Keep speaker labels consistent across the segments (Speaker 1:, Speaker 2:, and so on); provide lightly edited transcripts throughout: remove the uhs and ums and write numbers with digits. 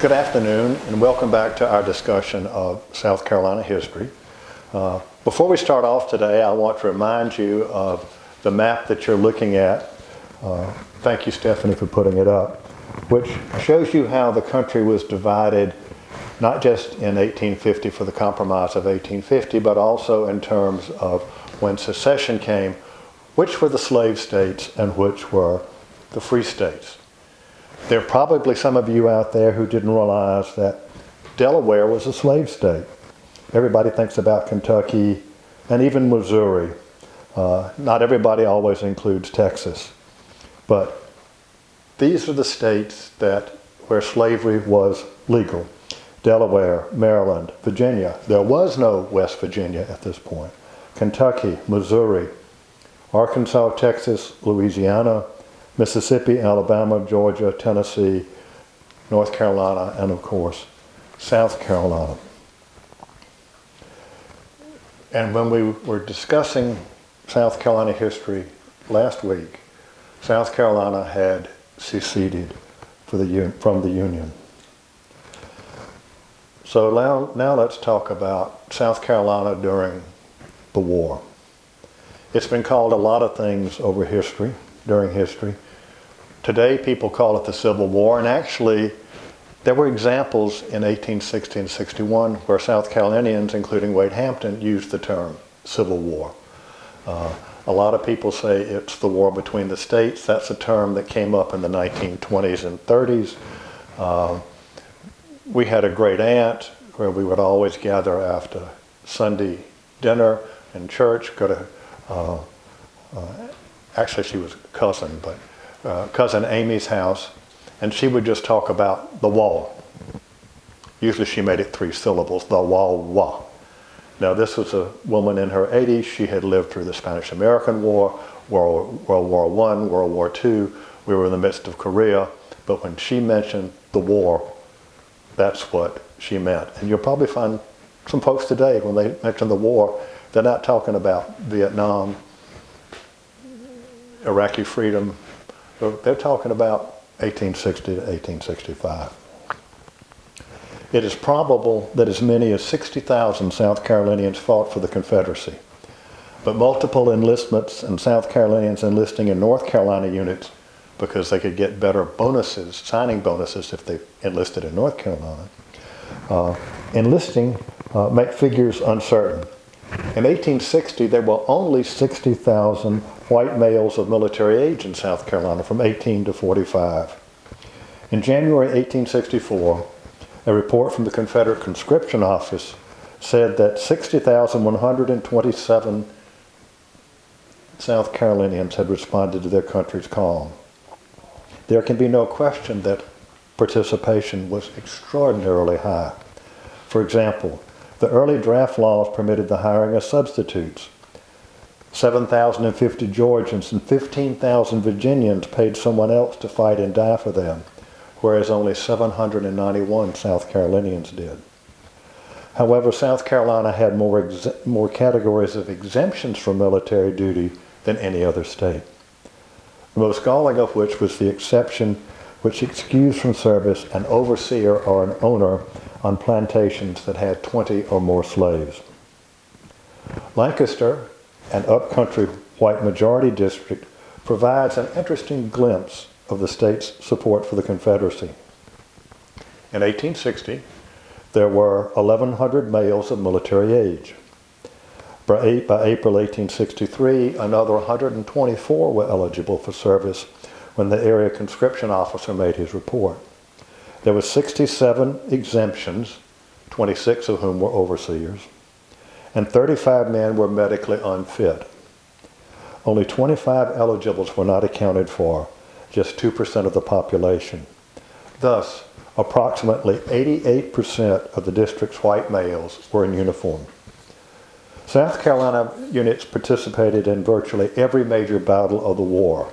Speaker 1: Good afternoon, and welcome back to our discussion of South Carolina history. Before we start off today, I want to remind you of the map that you're looking at. Thank you, Stephanie, for putting it up, which shows you how the country was divided, not just in 1850 for the Compromise of 1850, but also in terms of when secession came, which were the slave states and which were the free states. There are probably some of you out there who didn't realize that Delaware was a slave state. Everybody thinks about Kentucky and even Missouri. Not everybody always includes Texas. But these are the states where slavery was legal. Delaware, Maryland, Virginia. There was no West Virginia at this point. Kentucky, Missouri, Arkansas, Texas, Louisiana, Mississippi, Alabama, Georgia, Tennessee, North Carolina, and of course, South Carolina. And when we were discussing South Carolina history last week, South Carolina had seceded from the Union. So now let's talk about South Carolina during the war. It's been called a lot of things during history. Today, people call it the Civil War, and actually, there were examples in 1860 and 61 where South Carolinians, including Wade Hampton, used the term Civil War. A lot of people say it's the war between the states. That's a term that came up in the 1920s and 30s. We had a great aunt where we would always gather after Sunday dinner in church, go to actually, she was a cousin, but cousin Amy's house, and she would just talk about the wall. Usually she made it 3 syllables, the wall. Now this was a woman in her 80s. She had lived through the Spanish-American War, World War I, World War II. We were in the midst of Korea, but when she mentioned the war, that's what she meant. And you'll probably find some folks today, when they mention the war, they're not talking about Vietnam, Iraqi freedom. They're talking about 1860 to 1865. It is probable that as many as 60,000 South Carolinians fought for the Confederacy, but multiple enlistments and South Carolinians enlisting in North Carolina units because they could get better bonuses, signing bonuses, if they enlisted in North Carolina. Enlisting make figures uncertain. In 1860, there were only 60,000 white males of military age in South Carolina from 18 to 45. In January 1864, a report from the Confederate Conscription Office said that 60,127 South Carolinians had responded to their country's call. There can be no question that participation was extraordinarily high. For example, the early draft laws permitted the hiring of substitutes. 7,050 Georgians and 15,000 Virginians paid someone else to fight and die for them, whereas only 791 South Carolinians did. However, South Carolina had more categories of exemptions from military duty than any other state, the most galling of which was the exception which excused from service an overseer or an owner on plantations that had 20 or more slaves. Lancaster, an upcountry white majority district, provides an interesting glimpse of the state's support for the Confederacy. In 1860, there were 1,100 males of military age. By April 1863, another 124 were eligible for service when the area conscription officer made his report. There were 67 exemptions, 26 of whom were overseers, and 35 men were medically unfit. Only 25 eligibles were not accounted for, just 2% of the population. Thus, approximately 88% of the district's white males were in uniform. South Carolina units participated in virtually every major battle of the war,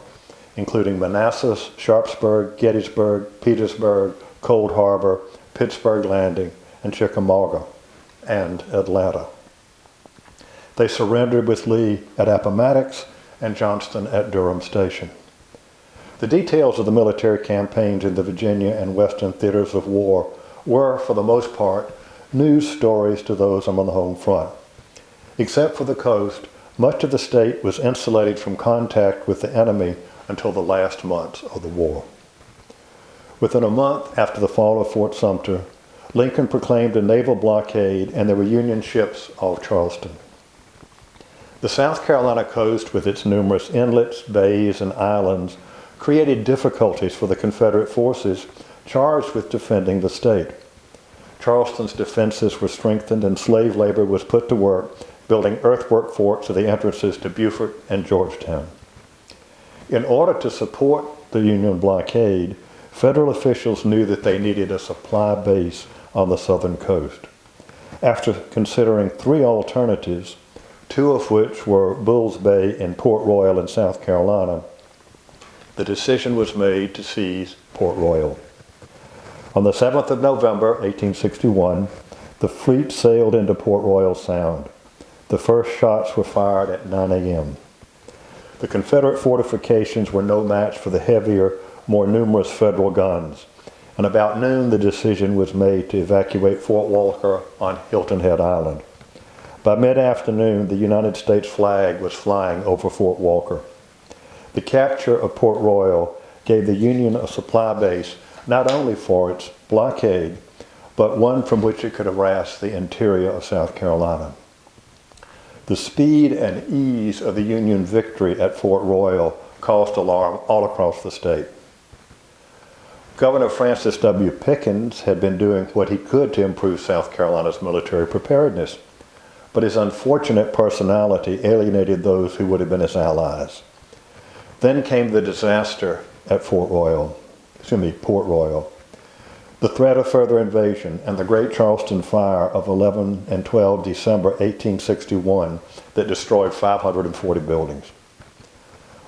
Speaker 1: including Manassas, Sharpsburg, Gettysburg, Petersburg, Cold Harbor, Pittsburgh Landing, and Chickamauga, and Atlanta. They surrendered with Lee at Appomattox and Johnston at Durham Station. The details of the military campaigns in the Virginia and Western theaters of war were, for the most part, news stories to those on the home front. Except for the coast, much of the state was insulated from contact with the enemy until the last months of the war. Within a month after the fall of Fort Sumter, Lincoln proclaimed a naval blockade and there were Union ships off Charleston. The South Carolina coast, with its numerous inlets, bays, and islands, created difficulties for the Confederate forces charged with defending the state. Charleston's defenses were strengthened and slave labor was put to work building earthwork forts at the entrances to Beaufort and Georgetown. In order to support the Union blockade, federal officials knew that they needed a supply base on the southern coast. After considering three alternatives, two of which were Bull's Bay and Port Royal in South Carolina, the decision was made to seize Port Royal. On the 7th of November, 1861, the fleet sailed into Port Royal Sound. The first shots were fired at 9 a.m. The Confederate fortifications were no match for the heavier, more numerous federal guns, and about noon the decision was made to evacuate Fort Walker on Hilton Head Island. By mid-afternoon, the United States flag was flying over Fort Walker. The capture of Port Royal gave the Union a supply base not only for its blockade, but one from which it could harass the interior of South Carolina. The speed and ease of the Union victory at Fort Royal caused alarm all across the state. Governor Francis W. Pickens had been doing what he could to improve South Carolina's military preparedness, but his unfortunate personality alienated those who would have been his allies. Then came the disaster at Port Royal. The threat of further invasion and the Great Charleston Fire of 11 and 12 December 1861 that destroyed 540 buildings.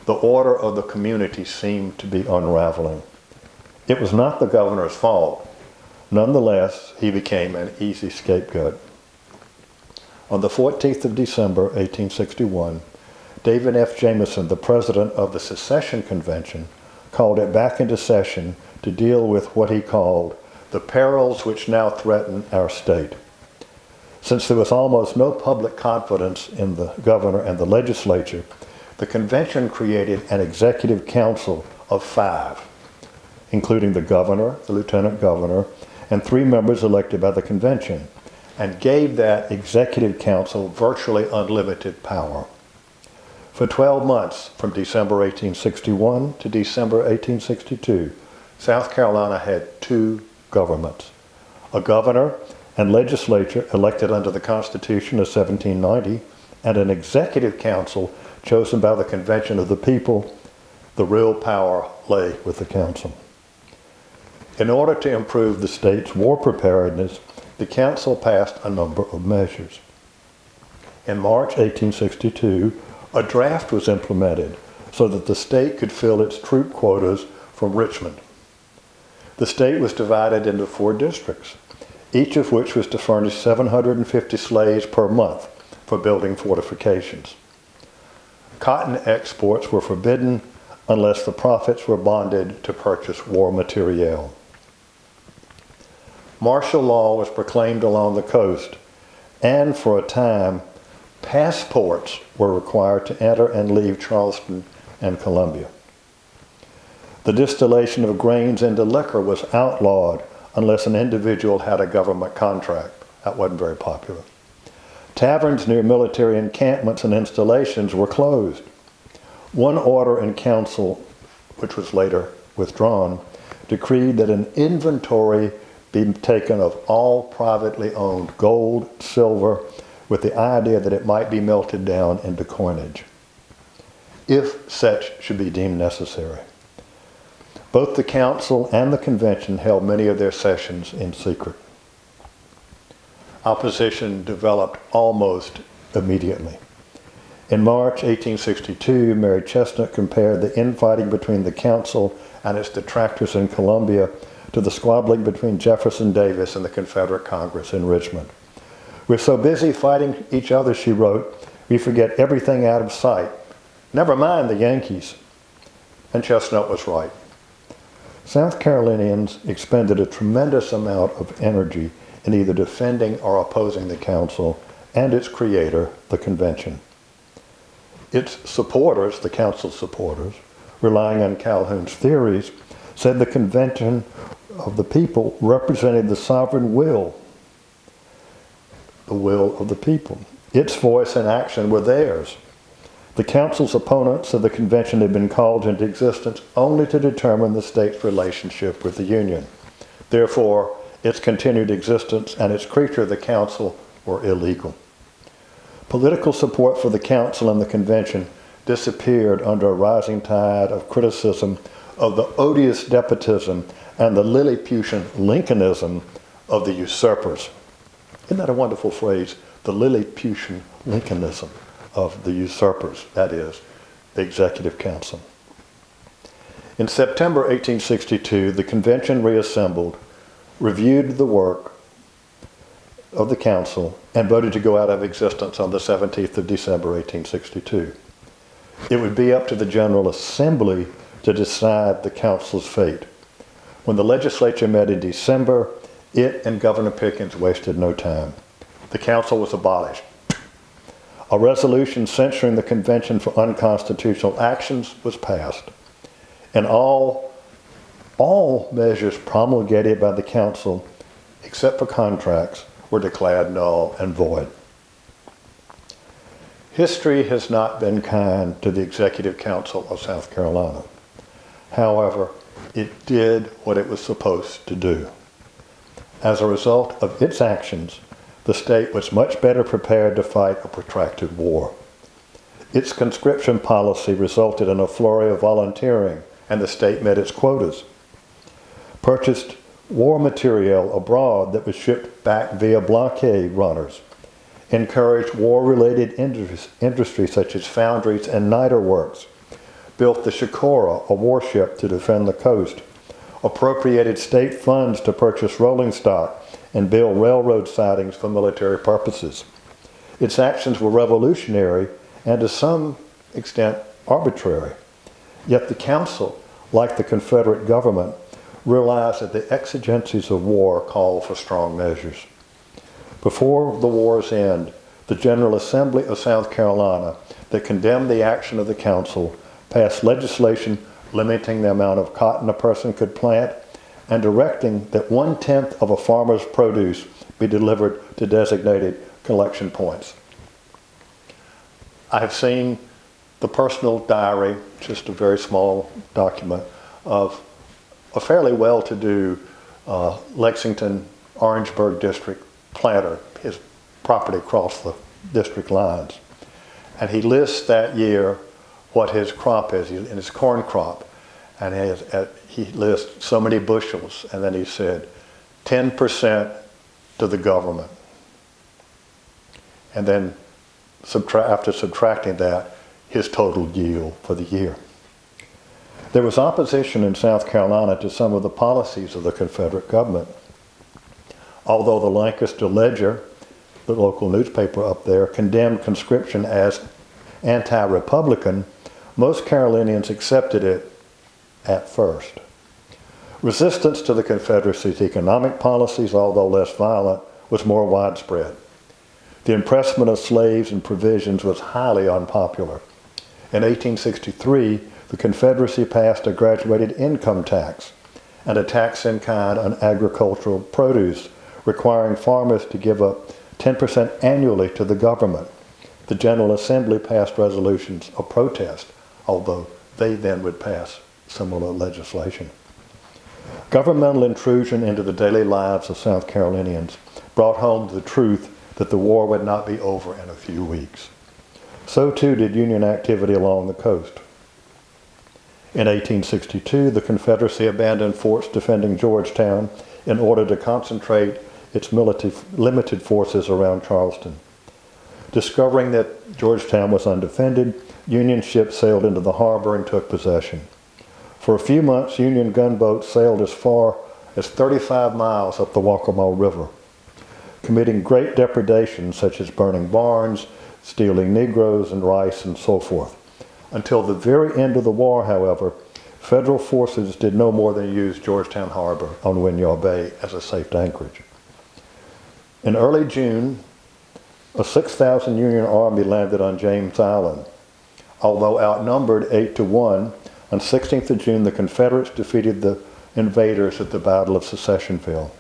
Speaker 1: The order of the community seemed to be unraveling. It was not the governor's fault. Nonetheless, he became an easy scapegoat. On the 14th of December 1861, David F. Jameson, the president of the Secession Convention, called it back into session to deal with what he called the perils which now threaten our state. Since there was almost no public confidence in the governor and the legislature, the convention created an executive council of 5, including the governor, the lieutenant governor, and 3 members elected by the convention, and gave that executive council virtually unlimited power. For 12 months, from December 1861 to December 1862, South Carolina had 2 governments, a governor and legislature elected under the Constitution of 1790, and an executive council chosen by the Convention of the People. The real power lay with the council. In order to improve the state's war preparedness, the council passed a number of measures. In March 1862, a draft was implemented so that the state could fill its troop quotas from Richmond. The state was divided into 4 districts, each of which was to furnish 750 slaves per month for building fortifications. Cotton exports were forbidden unless the profits were bonded to purchase war materiel. Martial law was proclaimed along the coast, and for a time, passports were required to enter and leave Charleston and Columbia. The distillation of grains into liquor was outlawed unless an individual had a government contract. That wasn't very popular. Taverns near military encampments and installations were closed. One order in council, which was later withdrawn, decreed that an inventory be taken of all privately owned gold, silver, with the idea that it might be melted down into coinage, if such should be deemed necessary. Both the council and the convention held many of their sessions in secret. Opposition developed almost immediately. In March 1862, Mary Chestnut compared the infighting between the council and its detractors in Columbia to the squabbling between Jefferson Davis and the Confederate Congress in Richmond. "We're so busy fighting each other," she wrote, "we forget everything out of sight. Never mind the Yankees." And Chestnut was right. South Carolinians expended a tremendous amount of energy in either defending or opposing the council and its creator, the convention. Its supporters, the council's supporters, relying on Calhoun's theories, said the convention of the people represented the sovereign will, the will of the people. Its voice and action were theirs. The council's opponents of the convention had been called into existence only to determine the state's relationship with the Union. Therefore, its continued existence and its creature, the council, were illegal. Political support for the council and the convention disappeared under a rising tide of criticism of the odious despotism and the Lilliputian Lincolnism of the usurpers. Isn't that a wonderful phrase? The Lilliputian Lincolnism of the usurpers, that is, the Executive Council. In September 1862, the convention reassembled, reviewed the work of the council, and voted to go out of existence on the 17th of December 1862. It would be up to the General Assembly to decide the council's fate. When the legislature met in December, it and Governor Pickens wasted no time. The council was abolished. A resolution censuring the convention for unconstitutional actions was passed, and all measures promulgated by the council, except for contracts, were declared null and void. History has not been kind to the Executive Council of South Carolina. However, it did what it was supposed to do. As a result of its actions, the state was much better prepared to fight a protracted war. Its conscription policy resulted in a flurry of volunteering, and the state met its quotas. Purchased war material abroad that was shipped back via blockade runners. Encouraged war-related industries such as foundries and niter works. Built the Shikora, a warship to defend the coast. Appropriated state funds to purchase rolling stock and build railroad sidings for military purposes. Its actions were revolutionary and to some extent arbitrary. Yet the council, like the Confederate government, realized that the exigencies of war called for strong measures. Before the war's end, the General Assembly of South Carolina that condemned the action of the council passed legislation limiting the amount of cotton a person could plant and directing that 1/10 of a farmer's produce be delivered to designated collection points. I have seen the personal diary, just a very small document, of a fairly well-to-do Lexington, Orangeburg district planter, his property across the district lines. And he lists that year what his crop is, in his corn crop. And he lists so many bushels, and then he said, 10% to the government. And then after subtracting that, his total yield for the year. There was opposition in South Carolina to some of the policies of the Confederate government. Although the Lancaster Ledger, the local newspaper up there, condemned conscription as anti-Republican, most Carolinians accepted it at first. Resistance to the Confederacy's economic policies, although less violent, was more widespread. The impressment of slaves and provisions was highly unpopular. In 1863, the Confederacy passed a graduated income tax and a tax in kind on agricultural produce, requiring farmers to give up 10% annually to the government. The General Assembly passed resolutions of protest, although they then would pass similar legislation. Governmental intrusion into the daily lives of South Carolinians brought home the truth that the war would not be over in a few weeks. So too did Union activity along the coast. In 1862, the Confederacy abandoned forts defending Georgetown in order to concentrate its limited forces around Charleston. Discovering that Georgetown was undefended, Union ships sailed into the harbor and took possession. For a few months, Union gunboats sailed as far as 35 miles up the Waccamaw River, committing great depredations such as burning barns, stealing Negroes and rice, and so forth. Until the very end of the war, however, Federal forces did no more than use Georgetown Harbor on Winyaw Bay as a safe anchorage. In early June, a 6,000 Union Army landed on James Island. Although outnumbered 8-1, on 16th of June, the Confederates defeated the invaders at the Battle of Secessionville.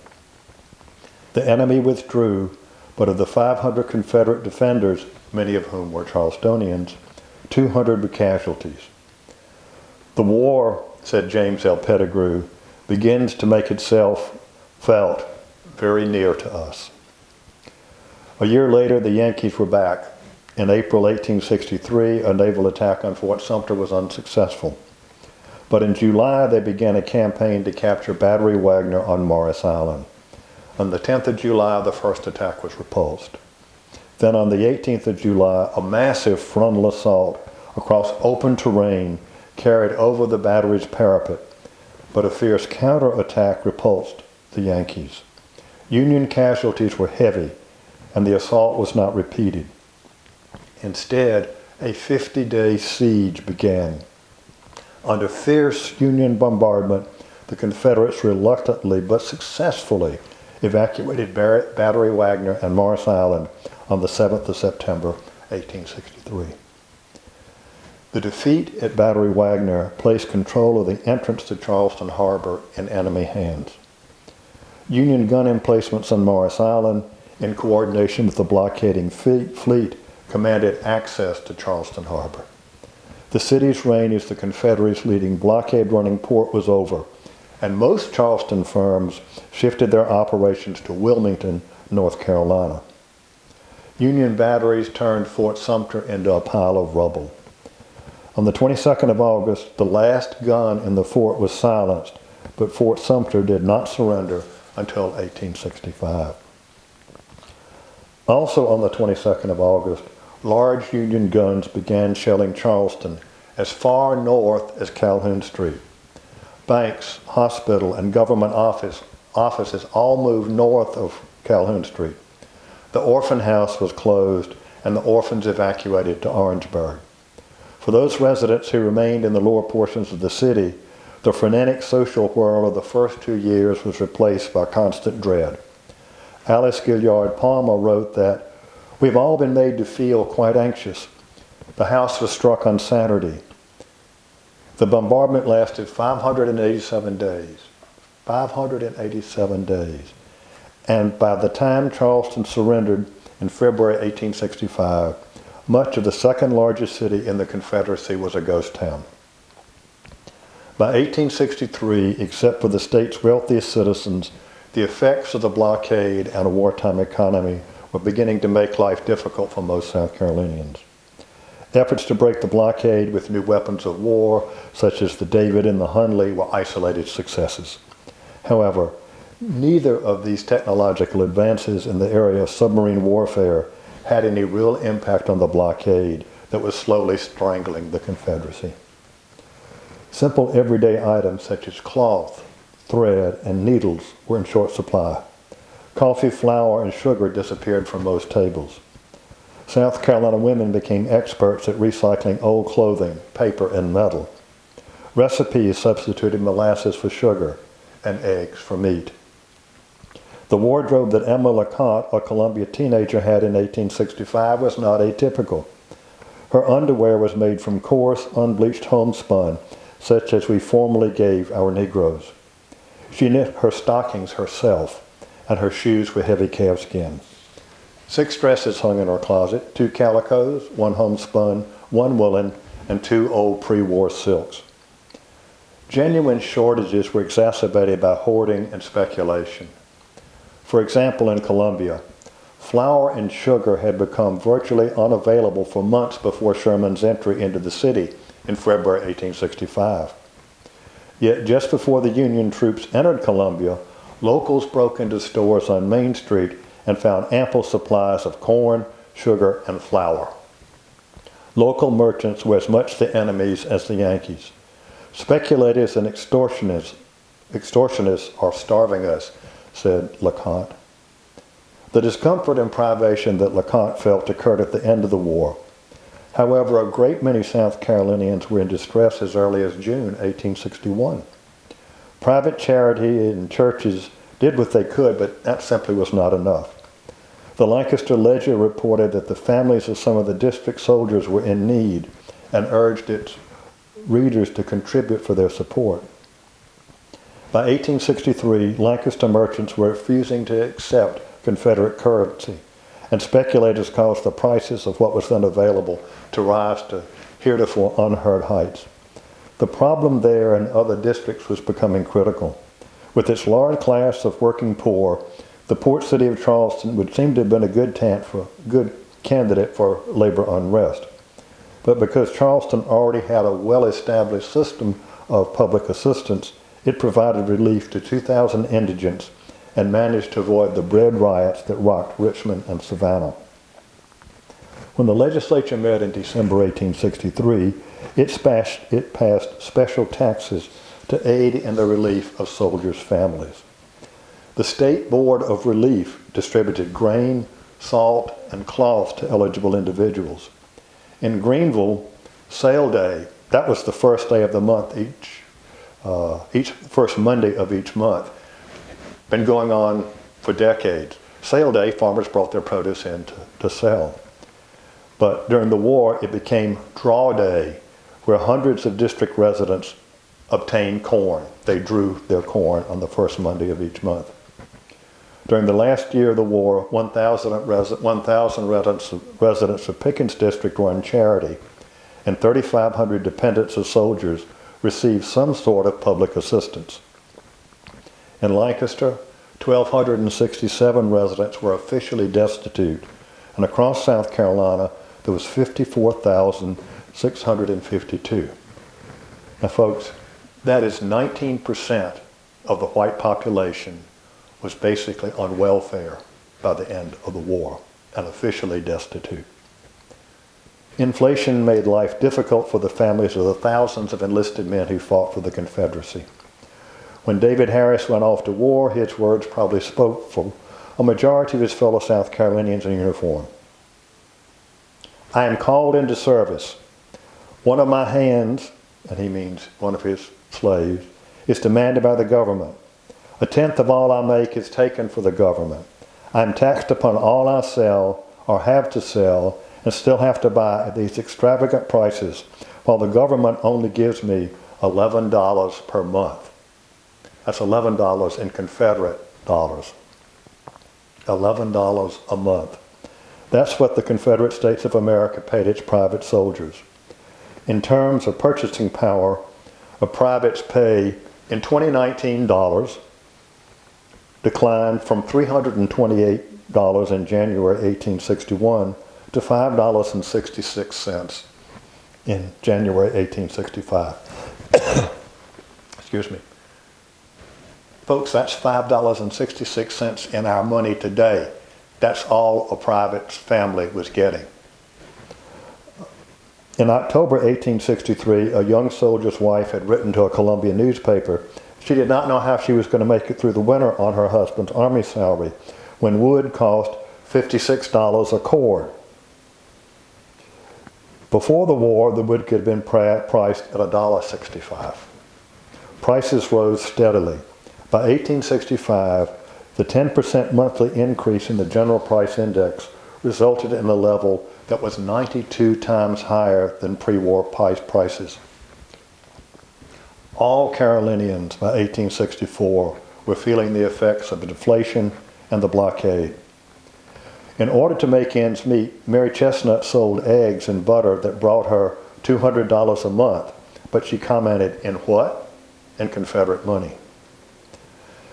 Speaker 1: The enemy withdrew, but of the 500 Confederate defenders, many of whom were Charlestonians, 200 were casualties. The war, said James L. Pettigrew, begins to make itself felt very near to us. A year later, the Yankees were back. In April 1863, a naval attack on Fort Sumter was unsuccessful. But in July, they began a campaign to capture Battery Wagner on Morris Island. On the 10th of July, the first attack was repulsed. Then on the 18th of July, a massive frontal assault across open terrain carried over the battery's parapet, but a fierce counterattack repulsed the Yankees. Union casualties were heavy, and the assault was not repeated. Instead, a 50-day siege began. Under fierce Union bombardment, the Confederates reluctantly but successfully evacuated Battery Wagner and Morris Island on the 7th of September, 1863. The defeat at Battery Wagner placed control of the entrance to Charleston Harbor in enemy hands. Union gun emplacements on Morris Island, in coordination with the blockading fleet, commanded access to Charleston Harbor. The city's reign as the Confederates' leading blockade-running port was over, and most Charleston firms shifted their operations to Wilmington, North Carolina. Union batteries turned Fort Sumter into a pile of rubble. On the 22nd of August, the last gun in the fort was silenced, but Fort Sumter did not surrender until 1865. Also on the 22nd of August, large Union guns began shelling Charleston as far north as Calhoun Street. Banks, hospital, and government offices all moved north of Calhoun Street. The orphan house was closed, and the orphans evacuated to Orangeburg. For those residents who remained in the lower portions of the city, the frenetic social whirl of the first 2 years was replaced by constant dread. Alice Gilliard Palmer wrote that, "We've all been made to feel quite anxious. The house was struck on Saturday. The bombardment lasted 587 days. 587 days. And by the time Charleston surrendered in February 1865, much of the second largest city in the Confederacy was a ghost town." By 1863, except for the state's wealthiest citizens, the effects of the blockade and a wartime economy were beginning to make life difficult for most South Carolinians. Efforts to break the blockade with new weapons of war, such as the David and the Hundley, were isolated successes. However, neither of these technological advances in the area of submarine warfare had any real impact on the blockade that was slowly strangling the Confederacy. Simple everyday items such as cloth, thread, and needles were in short supply. Coffee, flour, and sugar disappeared from most tables. South Carolina women became experts at recycling old clothing, paper, and metal. Recipes substituted molasses for sugar and eggs for meat. The wardrobe that Emma LeConte, a Columbia teenager, had in 1865 was not atypical. Her underwear was made from coarse, unbleached homespun, such as we formerly gave our Negroes. She knit her stockings herself, and her shoes were heavy calfskin. 6 dresses hung in her closet, 2 calicos, 1 homespun, 1 woolen, and 2 old pre-war silks. Genuine shortages were exacerbated by hoarding and speculation. For example, in Columbia, flour and sugar had become virtually unavailable for months before Sherman's entry into the city in February 1865. Yet just before the Union troops entered Columbia, locals broke into stores on Main Street and found ample supplies of corn, sugar, and flour. Local merchants were as much the enemies as the Yankees. Speculators and extortionists are starving us, said LeConte. The discomfort and privation that LeConte felt occurred at the end of the war. However, a great many South Carolinians were in distress as early as June 1861. Private charity and churches did what they could, but that simply was not enough. The Lancaster Ledger reported that the families of some of the district soldiers were in need and urged its readers to contribute for their support. By 1863, Lancaster merchants were refusing to accept Confederate currency, and speculators caused the prices of what was then available to rise to heretofore unheard heights. The problem there and other districts was becoming critical. With its large class of working poor, the port city of Charleston would seem to have been a good candidate for labor unrest. But because Charleston already had a well-established system of public assistance, it provided relief to 2,000 indigents and managed to avoid the bread riots that rocked Richmond and Savannah. When the legislature met in December 1863, it passed special taxes to aid in the relief of soldiers' families. The State Board of Relief distributed grain, salt, and cloth to eligible individuals. In Greenville, Sale Day, that was the first day of the month, first Monday of each month, been going on for decades. Sale Day, farmers brought their produce in to sell. But during the war, it became Draw Day, where hundreds of district residents obtained corn. They drew their corn on the first Monday of each month. During the last year of the war, 1,000 residents of Pickens District were in charity, and 3,500 dependents of soldiers received some sort of public assistance. In Lancaster, 1,267 residents were officially destitute, and across South Carolina, there was 54,652. Now, folks, that is 19% of the white population was basically on welfare by the end of the war and officially destitute. Inflation made life difficult for the families of the thousands of enlisted men who fought for the Confederacy. When David Harris went off to war, his words probably spoke for a majority of his fellow South Carolinians in uniform. I am called into service. One of my hands, and he means one of his slaves, is demanded by the government. A tenth of all I make is taken for the government. I am taxed upon all I sell or have to sell and still have to buy at these extravagant prices, while the government only gives me $11 per month. That's $11 in Confederate dollars. $11 a month. That's what the Confederate States of America paid its private soldiers. In terms of purchasing power, a private's pay in 2019 dollars declined from $328 in January 1861 to $5.66 in January 1865. Excuse me. Folks, that's $5.66 in our money today. That's all a private family was getting. In October 1863, a young soldier's wife had written to a Columbia newspaper. She did not know how she was going to make it through the winter on her husband's army salary, when wood cost $56 a cord. Before the war, the wood could have been priced at $1.65. Prices rose steadily. By 1865, the 10% monthly increase in the general price index resulted in a level that was 92 times higher than pre-war prices. All Carolinians by 1864 were feeling the effects of inflation and the blockade. In order to make ends meet, Mary Chestnut sold eggs and butter that brought her $200 a month, but she commented, "In what?" In Confederate money.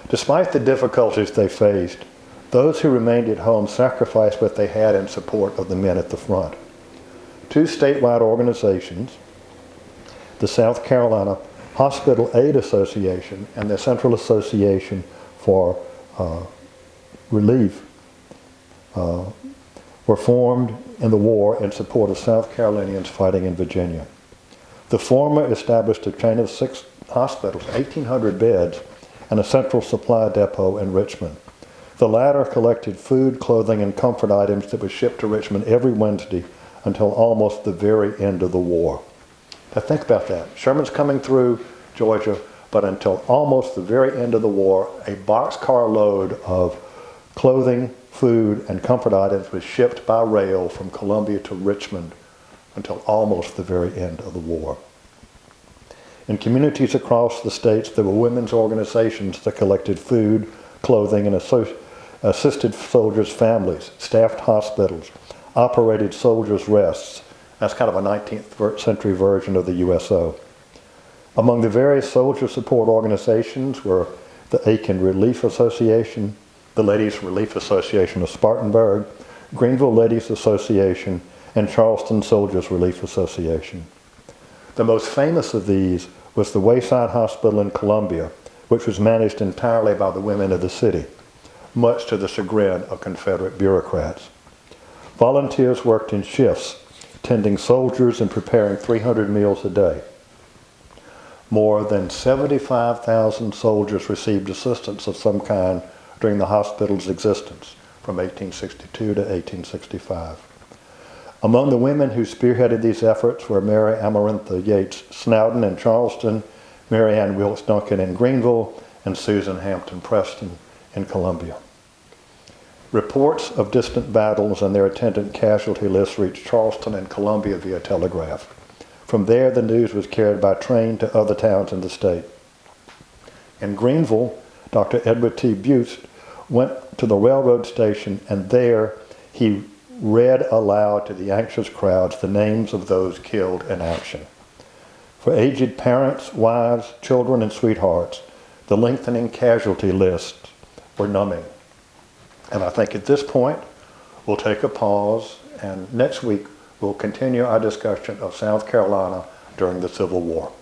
Speaker 1: Despite the difficulties they faced, those who remained at home sacrificed what they had in support of the men at the front. Two statewide organizations, the South Carolina Hospital Aid Association and the Central Association for Relief, were formed in the war in support of South Carolinians fighting in Virginia. The former established a chain of 6 hospitals, 1,800 beds, and a central supply depot in Richmond. The latter collected food, clothing, and comfort items that were shipped to Richmond every Wednesday until almost the very end of the war. Now think about that. Sherman's coming through Georgia, but until almost the very end of the war, a boxcar load of clothing, food, and comfort items was shipped by rail from Columbia to Richmond until almost the very end of the war. In communities across the states, there were women's organizations that collected food, clothing, and assisted soldiers' families, staffed hospitals, operated soldiers' rests. That's kind of a 19th century version of the USO. Among the various soldier support organizations were the Aiken Relief Association, the Ladies Relief Association of Spartanburg, Greenville Ladies Association, and Charleston Soldiers Relief Association. The most famous of these was the Wayside Hospital in Columbia, which was managed entirely by the women of the city, much to the chagrin of Confederate bureaucrats. Volunteers worked in shifts, tending soldiers and preparing 300 meals a day. More than 75,000 soldiers received assistance of some kind during the hospital's existence from 1862 to 1865. Among the women who spearheaded these efforts were Mary Amarantha Yates Snowden in Charleston, Mary Ann Wilkes Duncan in Greenville, and Susan Hampton Preston in Columbia. Reports of distant battles and their attendant casualty lists reached Charleston and Columbia via telegraph. From there, the news was carried by train to other towns in the state. In Greenville, Dr. Edward T. Buse went to the railroad station, and there he read aloud to the anxious crowds the names of those killed in action. For aged parents, wives, children, and sweethearts, the lengthening casualty lists were numbing. And I think at this point, we'll take a pause, and next week we'll continue our discussion of South Carolina during the Civil War.